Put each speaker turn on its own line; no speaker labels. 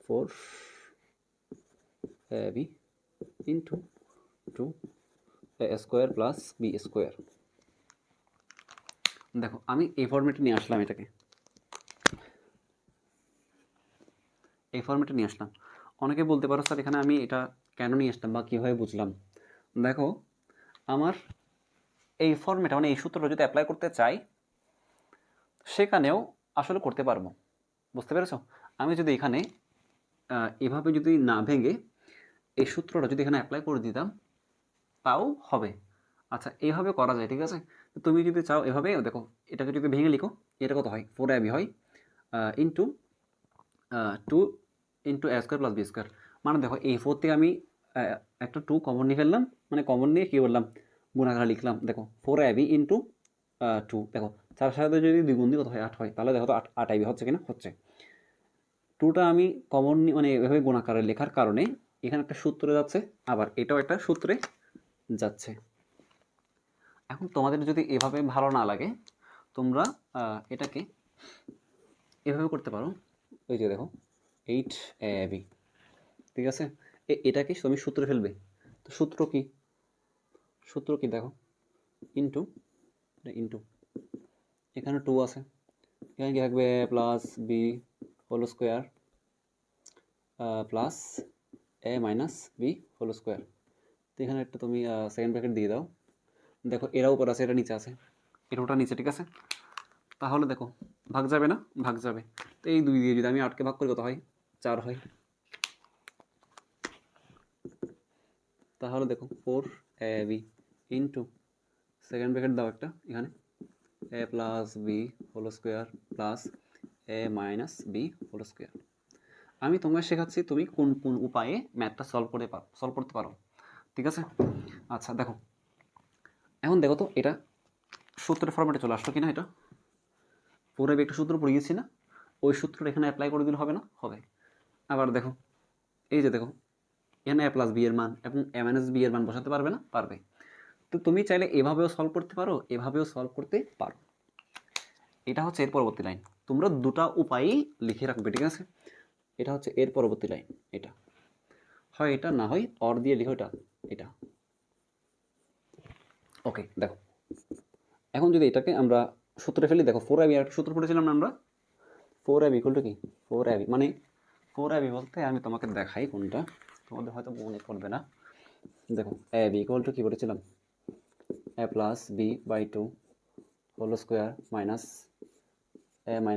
Four a b into 2 a square plus b square. দেখো আমি এই ফর্মেটে নিয়ে আসলাম, এটাকে এই ফর্মেটে নিয়ে আসলাম। অনেকে বলতে পারো স্যার এখানে আমি এটা কেন নিয়ে আসলাম বা কীভাবে বুঝলাম। দেখো আমার এই ফর্মেটে মানে এই সূত্রটা যদি অ্যাপ্লাই করতে চাই সেখানেও আসলে করতে পারবো, বুঝতে পেরেছো? আমি যদি এখানে এভাবে যদি না ভেঙে এই সূত্রটা যদি এখানে অ্যাপ্লাই করে দিতাম তাও হবে। আচ্ছা এইভাবে করা যায়, ঠিক আছে। তুমি যদি চাও এভাবে দেখো, এটাকে যদি ভেঙে লিখো, এটা কত হয়, 4ab হয় into 2 into a square plus b square. মানে দেখো এই 4 থেকে আমি একটা 2 কমন নিয়ে ফেললাম, মানে কমন নিয়ে কী বললাম, গুণাকার লিখলাম। দেখো 4ab ইন্টু 2, দেখো 4 সাথে যদি দ্বিগুণ দিই কত হয়, 8 হয়। তাহলে দেখো তো 8ab হচ্ছে কিনা, হচ্ছে। 2টা আমি কমন মানে এভাবে গুণাকারে লেখার কারণে এখানে একটা সূত্রে যাচ্ছে, আবার এটাও একটা সূত্রে যাচ্ছে। এখন তোমাদের যদি এভাবে ভালো না লাগে তোমরা এটাকে এভাবে করতে পারো। ওই যে দেখো 8ab, ঠিক আছে। এটাকে তুমি সূত্রে ফেলবে, তো সূত্র কি, সূত্র কি দেখো, ইন্টু ইন্টু এখানে 2 আছে, এখানে কি থাকবে plus B whole square plus A minus B whole square. তো এখানে একটা তুমি সেকেন্ড ব্র্যাকেট দিয়ে দাও। দেখো এরা উপর আছে, এটা নিচে আছে, এটা ওটা নিচে, ঠিক আছে। তাহলে দেখো ভাগ যাবে না, ভাগ যাবে। তো এই 2 দিয়ে যদি আমি 8কে ভাগ করি কত হয়, 4 হয়। তাহলে দেখো 4ab ইন্টু সেকেন্ড ব্র্যাকেট দাও একটা এখানে, A plus B whole square plus A minus B whole square. আমি তোমায় শেখাচ্ছি তুমি কোন কোন উপায়ে ম্যাথটা সলভ করতে পারো, ঠিক আছে। আচ্ছা দেখো এখন দেখো তো এটা সূত্রের ফর্মেটে চলে আসলো কিনা। এটা 4ab একটা সূত্র পড়িয়েছি না, ওই সূত্রটা এখানে অ্যাপ্লাই করে দিলে হবে না, হবে। আবার দেখো এই যে দেখো এখানে এ প্লাস বি এর মান এবং এ মাইনাস বি এর মান বসাতে পারবে না, পারবে। তো তুমি চাইলে এভাবেও সলভ করতে পারো, এভাবেও সলভ করতে পারো। এটা হচ্ছে এর পরবর্তী লাইন, তোমরা দুটা উপায়ই লিখে রাখবে, ঠিক আছে। এটা হচ্ছে এর পরবর্তী লাইন, এটা হয় এটা, না হয় অর দিয়ে লিখো এটা, এটা ওকে। দেখো এখন যদি এটাকে আমরা সূত্রে ফেলি, দেখো 4ab একটা সূত্র পড়েছিলাম না আমরা, 4ab ইকুয়াল টু কি, 4ab মানে 4ab বলতে আমি তোমাকে দেখাই কোনটা, তোমাদের হয়তো মনে পড়বে না। দেখো ab ইকুয়াল টু কি বলেছিলাম, a plus b by 2 whole square minus a minus